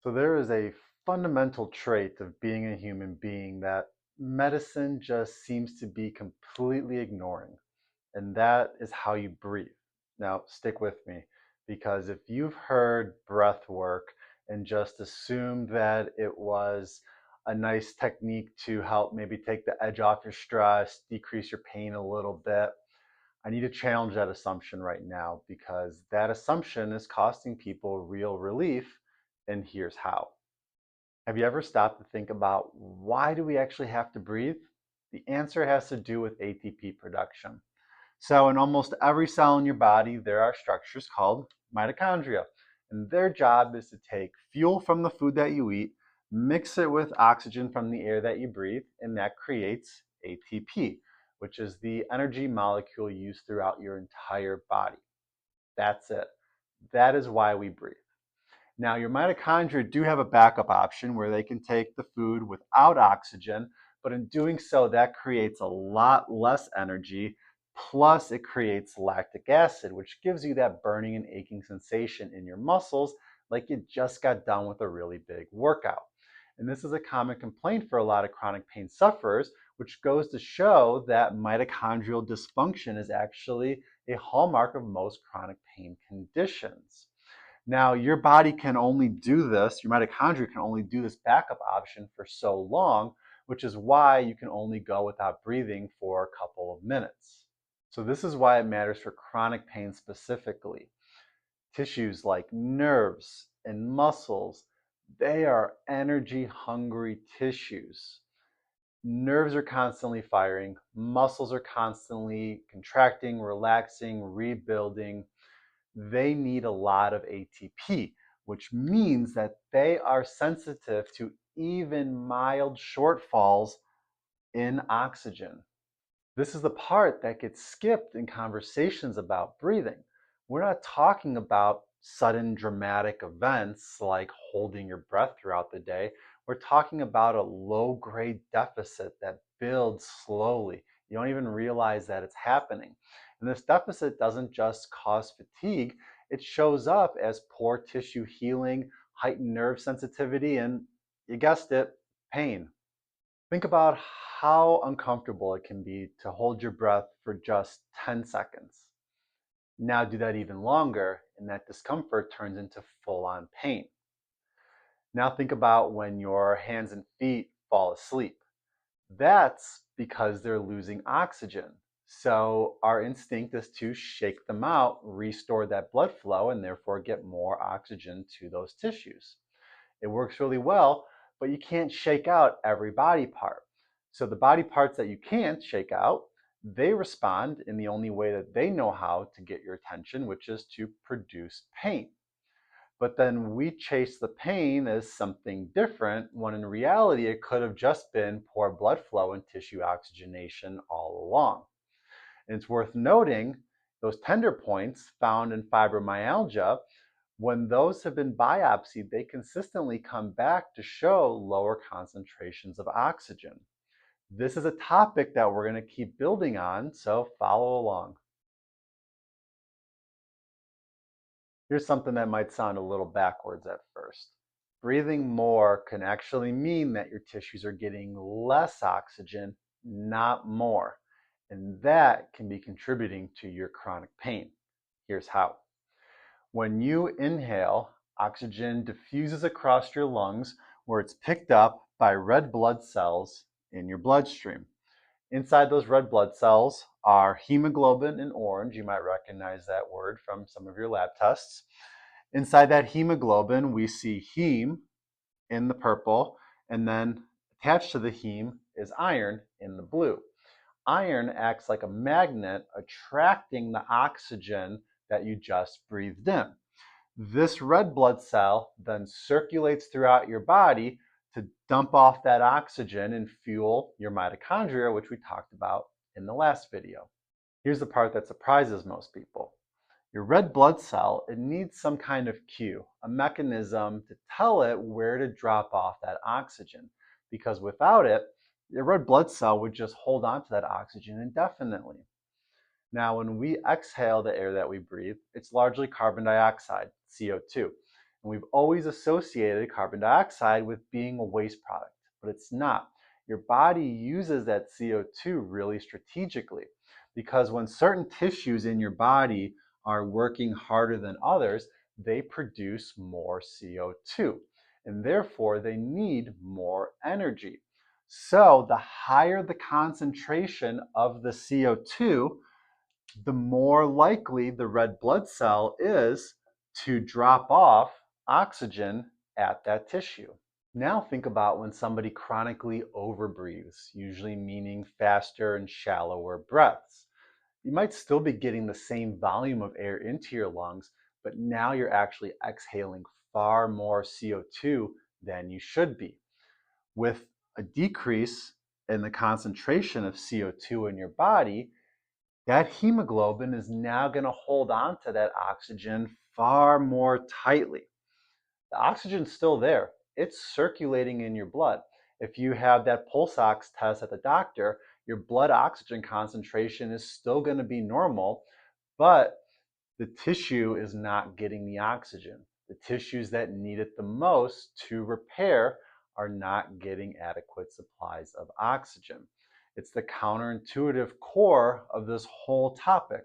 So there is a fundamental trait of being a human being that medicine just seems to be completely ignoring, and that is how you breathe. Now, stick with me, because if you've heard breath work and just assumed that it was a nice technique to help maybe take the edge off your stress, decrease your pain a little bit, I need to challenge that assumption right now because that assumption is costing people real relief, and here's how. Have you ever stopped to think about why do we actually have to breathe? The answer has to do with ATP production. So in almost every cell in your body, there are structures called mitochondria. And their job is to take fuel from the food that you eat, mix it with oxygen from the air that you breathe, and that creates ATP, which is the energy molecule used throughout your entire body. That's it. That is why we breathe. Now, your mitochondria do have a backup option where they can take the food without oxygen, but in doing so, that creates a lot less energy. Plus, it creates lactic acid, which gives you that burning and aching sensation in your muscles, like you just got done with a really big workout. And this is a common complaint for a lot of chronic pain sufferers, which goes to show that mitochondrial dysfunction is actually a hallmark of most chronic pain conditions. Now, your body can only do this, your mitochondria can only do this backup option for so long, which is why you can only go without breathing for a couple of minutes. So, this is why it matters for chronic pain specifically. Tissues like nerves and muscles, they are energy hungry tissues. Nerves are constantly firing, muscles are constantly contracting, relaxing, rebuilding. They need a lot of ATP, which means that they are sensitive to even mild shortfalls in oxygen. This is the part that gets skipped in conversations about breathing. We're not talking about sudden dramatic events like holding your breath throughout the day. We're talking about a low grade deficit that builds slowly. You don't even realize that it's happening. And this deficit doesn't just cause fatigue, it shows up as poor tissue healing, heightened nerve sensitivity, and you guessed it, pain. Think about how uncomfortable it can be to hold your breath for just 10 seconds. Now do that even longer, and that discomfort turns into full on pain. Now think about when your hands and feet fall asleep. That's because they're losing oxygen. So our instinct is to shake them out, restore that blood flow, and therefore get more oxygen to those tissues. It works really well, but you can't shake out every body part. So the body parts that you can't shake out, they respond in the only way that they know how to get your attention, which is to produce pain. But then we chase the pain as something different, when in reality it could have just been poor blood flow and tissue oxygenation all along. And it's worth noting those tender points found in fibromyalgia, when those have been biopsied, they consistently come back to show lower concentrations of oxygen. This is a topic that we're going to keep building on, so follow along. Here's something that might sound a little backwards at first. Breathing more can actually mean that your tissues are getting less oxygen, not more. And that can be contributing to your chronic pain. Here's how. When you inhale, oxygen diffuses across your lungs where it's picked up by red blood cells in your bloodstream. Inside those red blood cells are hemoglobin in orange. You might recognize that word from some of your lab tests. Inside that hemoglobin, we see heme in the purple, and then attached to the heme is iron in the blue. Iron acts like a magnet, attracting the oxygen that you just breathed in. This red blood cell then circulates throughout your body to dump off that oxygen and fuel your mitochondria, which we talked about in the last video. Here's the part that surprises most people. Your red blood cell, it needs some kind of cue, a mechanism to tell it where to drop off that oxygen. Because without it, your red blood cell would just hold on to that oxygen indefinitely. Now, when we exhale the air that we breathe, it's largely carbon dioxide, CO2. And And we've always associated carbon dioxide with being a waste product, but it's not. Your body uses that CO2 really strategically because when certain tissues in your body are working harder than others, they produce more CO2 and therefore they need more energy. So the higher the concentration of the CO2, the more likely the red blood cell is to drop off oxygen at that tissue. Now think about when somebody chronically overbreathes, usually meaning faster and shallower breaths. You might still be getting the same volume of air into your lungs, but now you're actually exhaling far more CO2 than you should be. With a decrease in the concentration of CO2 in your body, that hemoglobin is now going to hold on to that oxygen far more tightly. The oxygen's still there. It's circulating in your blood. If you have that pulse ox test at the doctor, your blood oxygen concentration is still going to be normal, but the tissue is not getting the oxygen. The tissues that need it the most to repair are not getting adequate supplies of oxygen. It's the counterintuitive core of this whole topic.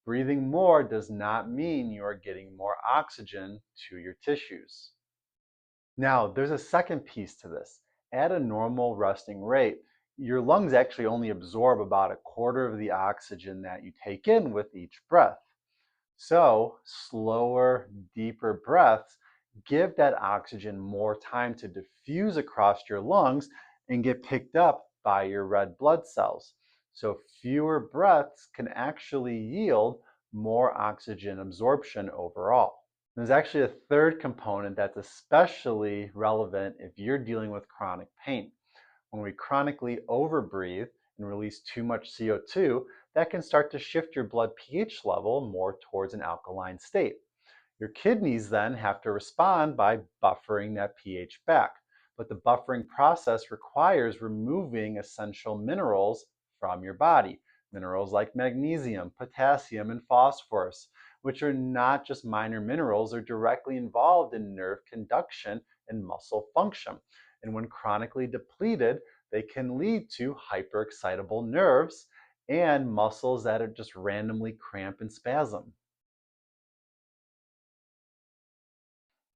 Breathing more does not mean you are getting more oxygen to your tissues. Now, there's a second piece to this. At a normal resting rate, your lungs actually only absorb about a quarter of the oxygen that you take in with each breath. So, slower, deeper breaths give that oxygen more time to diffuse across your lungs and get picked up by your red blood cells. So, fewer breaths can actually yield more oxygen absorption overall. There's actually a third component that's especially relevant if you're dealing with chronic pain. When we chronically overbreathe and release too much CO2, that can start to shift your blood pH level more towards an alkaline state. Your kidneys then have to respond by buffering that pH back. But the buffering process requires removing essential minerals from your body. Minerals like magnesium, potassium, and phosphorus, which are not just minor minerals, are directly involved in nerve conduction and muscle function. And when chronically depleted, they can lead to hyperexcitable nerves and muscles that are just randomly cramp and spasm.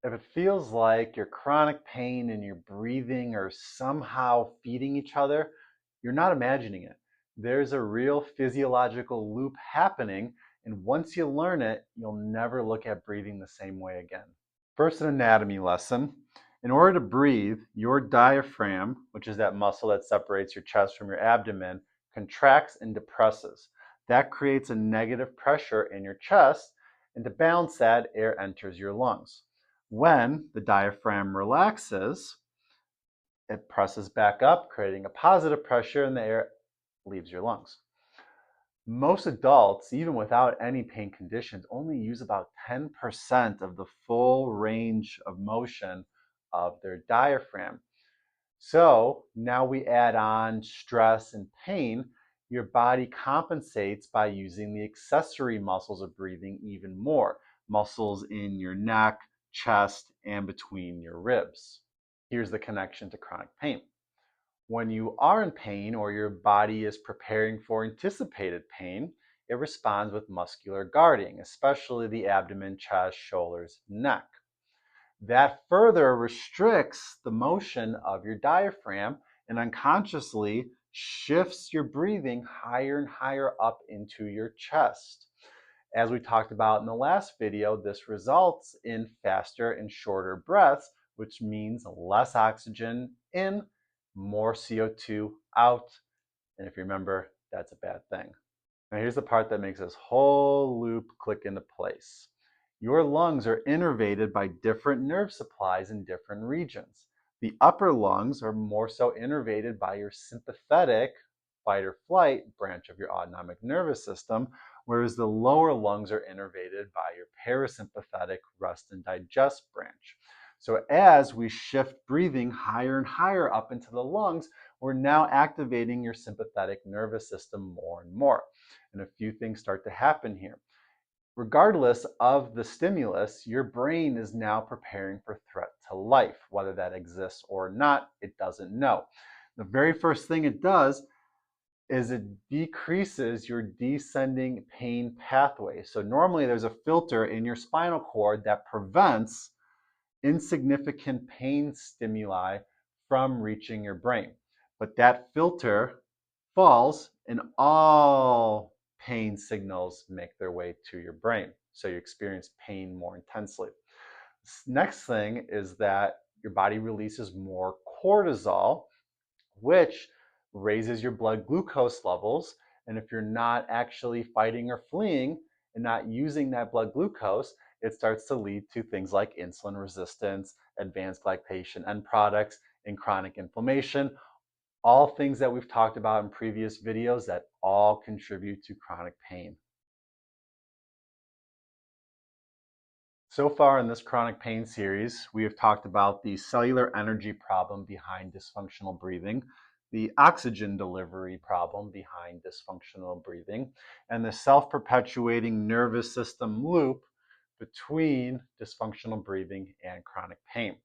If it feels like your chronic pain and your breathing are somehow feeding each other, you're not imagining it. There's a real physiological loop happening, and once you learn it, you'll never look at breathing the same way again. First, an anatomy lesson. In order to breathe, your diaphragm, which is that muscle that separates your chest from your abdomen, contracts and depresses. That creates a negative pressure in your chest, and to balance that, air enters your lungs. When the diaphragm relaxes, it presses back up, creating a positive pressure, and the air leaves your lungs. Most adults, even without any pain conditions, only use about 10% of the full range of motion of their diaphragm. So now we add on stress and pain. Your body compensates by using the accessory muscles of breathing even more, muscles in your neck, chest, and between your ribs. Here's the connection to chronic pain. When you are in pain or your body is preparing for anticipated pain, it responds with muscular guarding, especially the abdomen, chest, shoulders, neck. That further restricts the motion of your diaphragm and unconsciously shifts your breathing higher and higher up into your chest. As we talked about in the last video, this results in faster and shorter breaths, which means less oxygen in, more CO2 out. And if you remember, that's a bad thing. Now, here's the part that makes this whole loop click into place. Your lungs are innervated by different nerve supplies in different regions. The upper lungs are more so innervated by your sympathetic fight or flight branch of your autonomic nervous system, whereas the lower lungs are innervated by your parasympathetic rest and digest branch. So as we shift breathing higher and higher up into the lungs, we're now activating your sympathetic nervous system more and more. And a few things start to happen here. Regardless of the stimulus, your brain is now preparing for threat to life. Whether that exists or not, it doesn't know. The very first thing it does is it decreases your descending pain pathway. So normally there's a filter in your spinal cord that prevents insignificant pain stimuli from reaching your brain. But that filter falls and all pain signals make their way to your brain. So you experience pain more intensely. Next thing is that your body releases more cortisol, which raises your blood glucose levels. And if you're not actually fighting or fleeing and not using that blood glucose, it starts to lead to things like insulin resistance, advanced glycation end products, and chronic inflammation. All things that we've talked about in previous videos that all contribute to chronic pain. So far in this chronic pain series, we have talked about the cellular energy problem behind dysfunctional breathing, the oxygen delivery problem behind dysfunctional breathing, and the self-perpetuating nervous system loop between dysfunctional breathing and chronic pain.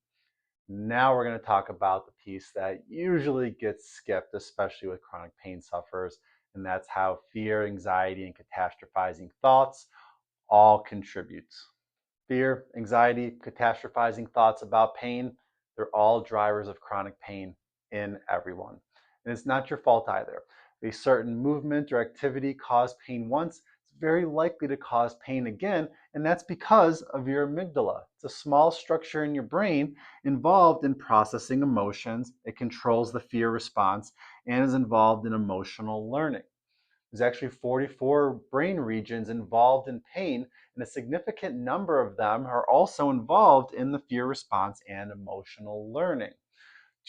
Now we're going to talk about the piece that usually gets skipped, especially with chronic pain sufferers, and that's how fear, anxiety, and catastrophizing thoughts all contribute. Fear, anxiety, catastrophizing thoughts about pain, they're all drivers of chronic pain in everyone. And it's not your fault either. If a certain movement or activity caused pain once, it's very likely to cause pain again, and that's because of your amygdala. It's a small structure in your brain involved in processing emotions. It controls the fear response and is involved in emotional learning. There's actually 44 brain regions involved in pain, and a significant number of them are also involved in the fear response and emotional learning.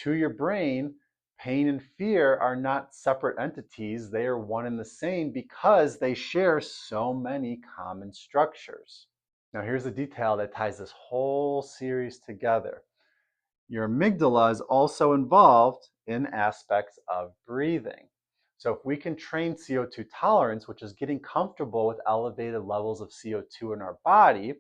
To your brain, pain and fear are not separate entities, they are one and the same because they share so many common structures. Now, here's a detail that ties this whole series together. Your amygdala is also involved in aspects of breathing. So if we can train CO2 tolerance, which is getting comfortable with elevated levels of CO2 in our body,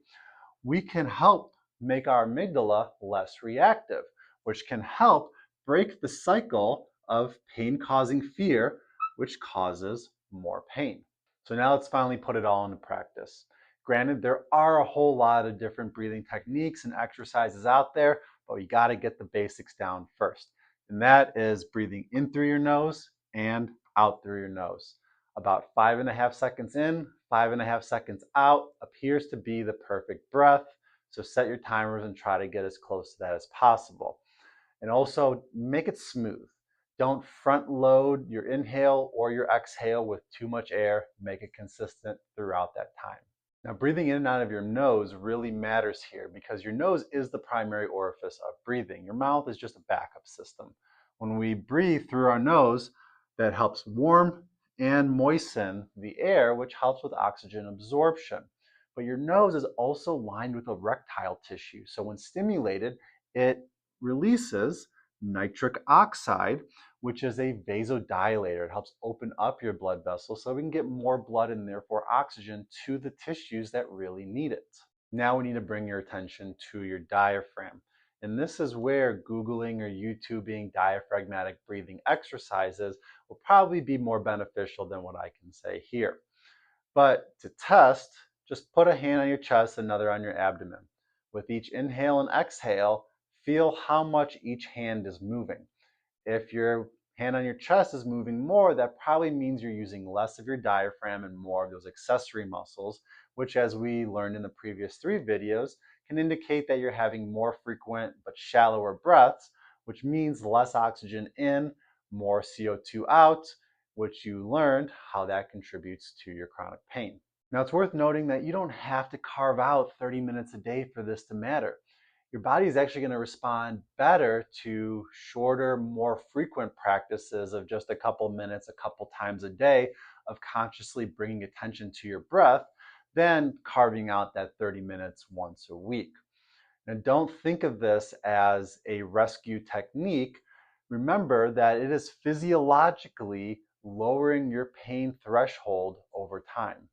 we can help make our amygdala less reactive, which can help break the cycle of pain-causing fear, which causes more pain. So now let's finally put it all into practice. Granted, there are a whole lot of different breathing techniques and exercises out there, but we got to get the basics down first. And that is breathing in through your nose and out through your nose. About 5.5 seconds in, 5.5 seconds out appears to be the perfect breath. So set your timers and try to get as close to that as possible. And also make it smooth. Don't front load your inhale or your exhale with too much air. Make it consistent throughout that time. Now, breathing in and out of your nose really matters here because your nose is the primary orifice of breathing. Your mouth is just a backup system. When we breathe through our nose, that helps warm and moisten the air, which helps with oxygen absorption. But your nose is also lined with erectile tissue. So when stimulated, it releases nitric oxide, which is a vasodilator. It helps open up your blood vessels so we can get more blood and therefore oxygen to the tissues that really need it. Now we need to bring your attention to your diaphragm. And this is where Googling or YouTubing diaphragmatic breathing exercises will probably be more beneficial than what I can say here. But to test, just put a hand on your chest, another on your abdomen. With each inhale and exhale, feel how much each hand is moving. If your hand on your chest is moving more, that probably means you're using less of your diaphragm and more of those accessory muscles, which, as we learned in the previous 3 videos, can indicate that you're having more frequent but shallower breaths, which means less oxygen in, more CO2 out, which you learned how that contributes to your chronic pain. Now, it's worth noting that you don't have to carve out 30 minutes a day for this to matter. Your body is actually going to respond better to shorter, more frequent practices of just a couple minutes, a couple times a day of consciously bringing attention to your breath than carving out that 30 minutes once a week. And don't think of this as a rescue technique. Remember that it is physiologically lowering your pain threshold over time.